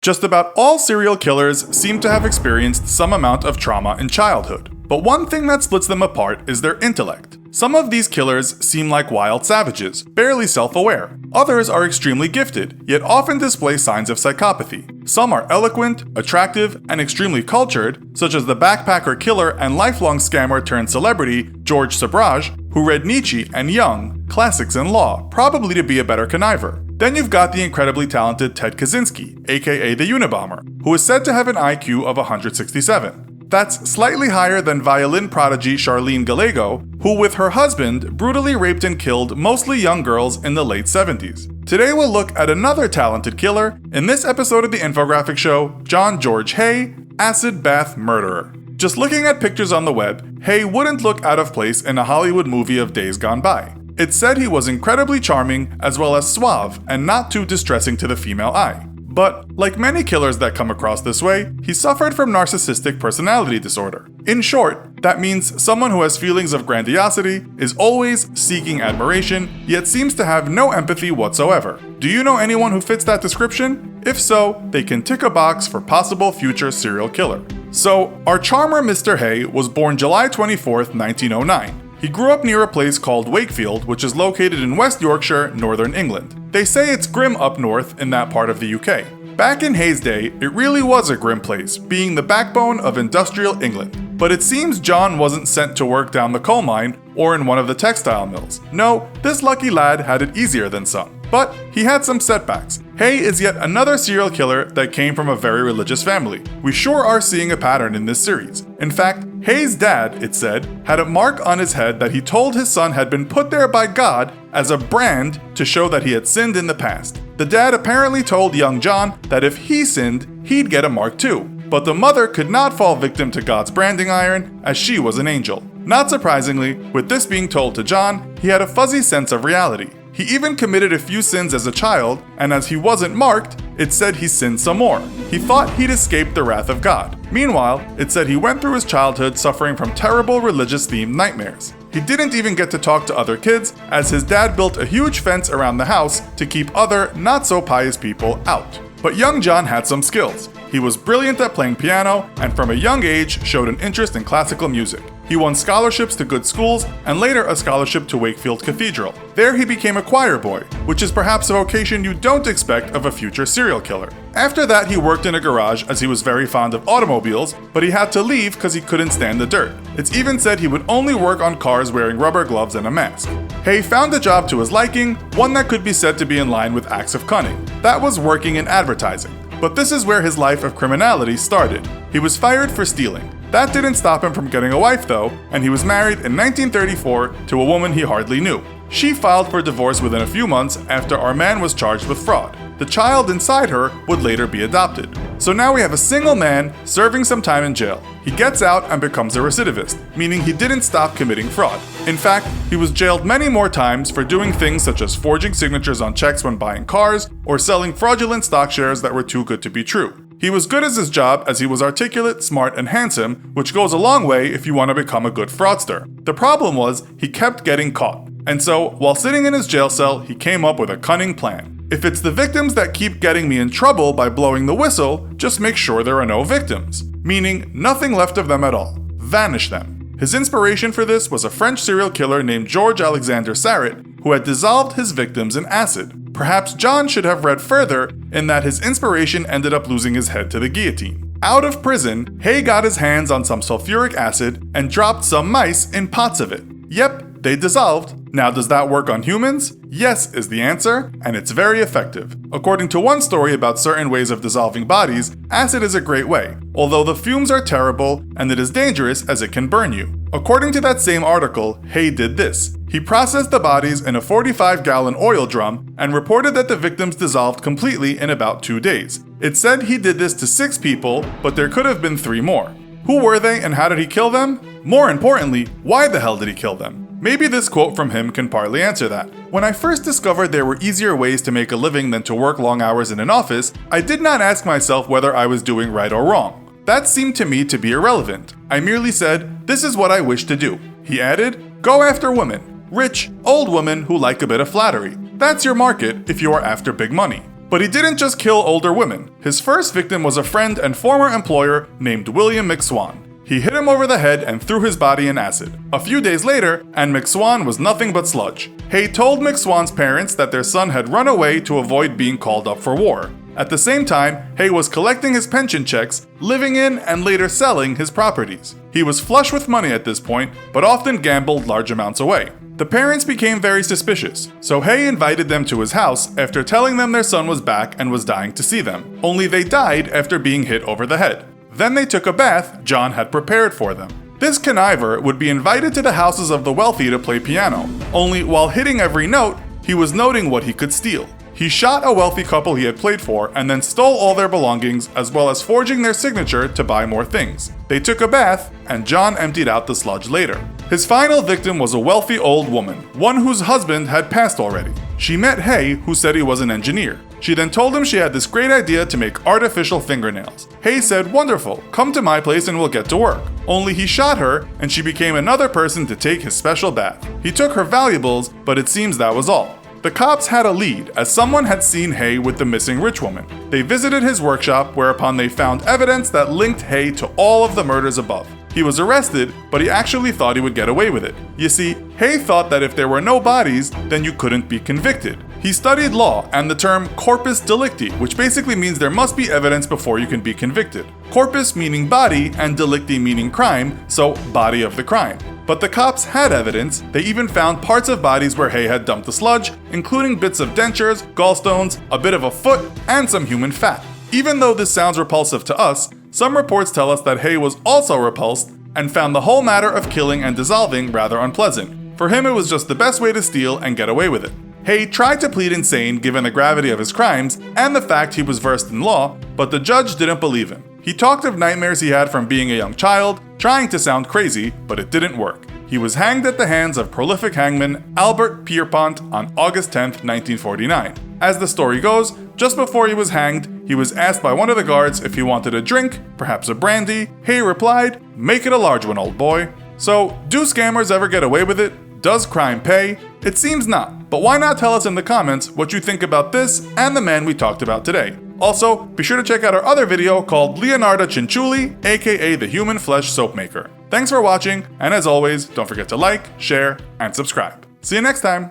Just about all serial killers seem to have experienced some amount of trauma in childhood. But one thing that splits them apart is their intellect. Some of these killers seem like wild savages, barely self-aware. Others are extremely gifted, yet often display signs of psychopathy. Some are eloquent, attractive, and extremely cultured, such as the backpacker killer and lifelong scammer turned celebrity George Sabraj, who read Nietzsche and Jung, classics in law, probably to be a better conniver. Then you've got the incredibly talented Ted Kaczynski, aka the Unabomber, who is said to have an IQ of 167. That's slightly higher than violin prodigy Charlene Gallego, who with her husband brutally raped and killed mostly young girls in the late 70s. Today we'll look at another talented killer in this episode of the infographic show, John George Haigh, Acid Bath Murderer. Just looking at pictures on the web, Haigh wouldn't look out of place in a Hollywood movie of days gone by. It's said he was incredibly charming as well as suave and not too distressing to the female eye. But, like many killers that come across this way, he suffered from narcissistic personality disorder. In short, that means someone who has feelings of grandiosity, is always seeking admiration, yet seems to have no empathy whatsoever. Do you know anyone who fits that description? If so, they can tick a box for possible future serial killer. So, our charmer Mr. Haigh was born July 24th, 1909. He grew up near a place called Wakefield, which is located in West Yorkshire, Northern England. They say it's grim up north in that part of the UK. Back in Haigh's day, it really was a grim place, being the backbone of industrial England. But it seems John wasn't sent to work down the coal mine or in one of the textile mills. No, this lucky lad had it easier than some. But he had some setbacks. Haigh is yet another serial killer that came from a very religious family. We sure are seeing a pattern in this series. In fact, Haigh's dad, it said, had a mark on his head that he told his son had been put there by God as a brand to show that he had sinned in the past. The dad apparently told young John that if he sinned, he'd get a mark too. But the mother could not fall victim to God's branding iron, as she was an angel. Not surprisingly, with this being told to John, he had a fuzzy sense of reality. He even committed a few sins as a child, and as he wasn't marked, it said he sinned some more. He thought he'd escaped the wrath of God. Meanwhile, it said he went through his childhood suffering from terrible religious-themed nightmares. He didn't even get to talk to other kids, as his dad built a huge fence around the house to keep other, not-so-pious people out. But young John had some skills. He was brilliant at playing piano, and from a young age showed an interest in classical music. He won scholarships to good schools, and later a scholarship to Wakefield Cathedral. There he became a choir boy, which is perhaps a vocation you don't expect of a future serial killer. After that, he worked in a garage as he was very fond of automobiles, but he had to leave because he couldn't stand the dirt. It's even said he would only work on cars wearing rubber gloves and a mask. Haigh found a job to his liking, one that could be said to be in line with acts of cunning. That was working in advertising. But this is where his life of criminality started. He was fired for stealing. That didn't stop him from getting a wife though, and he was married in 1934 to a woman he hardly knew. She filed for divorce within a few months after our man was charged with fraud. The child inside her would later be adopted. So now we have a single man serving some time in jail. He gets out and becomes a recidivist, meaning he didn't stop committing fraud. In fact, he was jailed many more times for doing things such as forging signatures on checks when buying cars, or selling fraudulent stock shares that were too good to be true. He was good at his job as he was articulate, smart, and handsome, which goes a long way if you want to become a good fraudster. The problem was, he kept getting caught. And so, while sitting in his jail cell, he came up with a cunning plan. If it's the victims that keep getting me in trouble by blowing the whistle, just make sure there are no victims. Meaning, nothing left of them at all. Vanish them. His inspiration for this was a French serial killer named George Alexander Sarret, who had dissolved his victims in acid. Perhaps John should have read further, in that his inspiration ended up losing his head to the guillotine. Out of prison, Haigh got his hands on some sulfuric acid and dropped some mice in pots of it. Yep, they dissolved. Now, does that work on humans? Yes is the answer, and it's very effective. According to one story about certain ways of dissolving bodies, acid is a great way, although the fumes are terrible and it is dangerous as it can burn you. According to that same article, Haigh did this. He processed the bodies in a 45-gallon oil drum and reported that the victims dissolved completely in about 2 days. It said he did this to 6 people, but there could have been 3 more. Who were they and how did he kill them? More importantly, why the hell did he kill them? Maybe this quote from him can partly answer that. When I first discovered there were easier ways to make a living than to work long hours in an office, I did not ask myself whether I was doing right or wrong. That seemed to me to be irrelevant. I merely said, this is what I wish to do. He added, go after women. Rich, old women who like a bit of flattery. That's your market if you are after big money. But he didn't just kill older women. His first victim was a friend and former employer named William McSwan. He hit him over the head and threw his body in acid. A few days later, and McSwan was nothing but sludge. Haigh told McSwan's parents that their son had run away to avoid being called up for war. At the same time, Haigh was collecting his pension checks, living in and later selling his properties. He was flush with money at this point, but often gambled large amounts away. The parents became very suspicious, so Haigh invited them to his house after telling them their son was back and was dying to see them. Only they died after being hit over the head. Then they took a bath John had prepared for them. This conniver would be invited to the houses of the wealthy to play piano, only while hitting every note, he was noting what he could steal. He shot a wealthy couple he had played for and then stole all their belongings as well as forging their signature to buy more things. They took a bath and John emptied out the sludge later. His final victim was a wealthy old woman, one whose husband had passed already. She met Haigh, who said he was an engineer. She then told him she had this great idea to make artificial fingernails. Haigh said, "Wonderful, come to my place and we'll get to work." Only he shot her and she became another person to take his special bath. He took her valuables, but it seems that was all. The cops had a lead, as someone had seen Haigh with the missing rich woman. They visited his workshop, whereupon they found evidence that linked Haigh to all of the murders above. He was arrested, but he actually thought he would get away with it. You see, Haigh thought that if there were no bodies, then you couldn't be convicted. He studied law and the term corpus delicti, which basically means there must be evidence before you can be convicted. Corpus meaning body and delicti meaning crime, so body of the crime. But the cops had evidence. They even found parts of bodies where Haigh had dumped the sludge, including bits of dentures, gallstones, a bit of a foot, and some human fat. Even though this sounds repulsive to us, some reports tell us that Haigh was also repulsed and found the whole matter of killing and dissolving rather unpleasant. For him, it was just the best way to steal and get away with it. Haigh tried to plead insane given the gravity of his crimes and the fact he was versed in law, but the judge didn't believe him. He talked of nightmares he had from being a young child, trying to sound crazy, but it didn't work. He was hanged at the hands of prolific hangman Albert Pierpont on August 10, 1949. As the story goes, just before he was hanged, he was asked by one of the guards if he wanted a drink, perhaps a brandy. Haigh replied, "Make it a large one, old boy." So, do scammers ever get away with it? Does crime pay? It seems not, but why not tell us in the comments what you think about this and the man we talked about today. Also, be sure to check out our other video called Leonardo Cinciulli, aka the Human Flesh Soap Maker. Thanks for watching, and as always, don't forget to like, share, and subscribe. See you next time!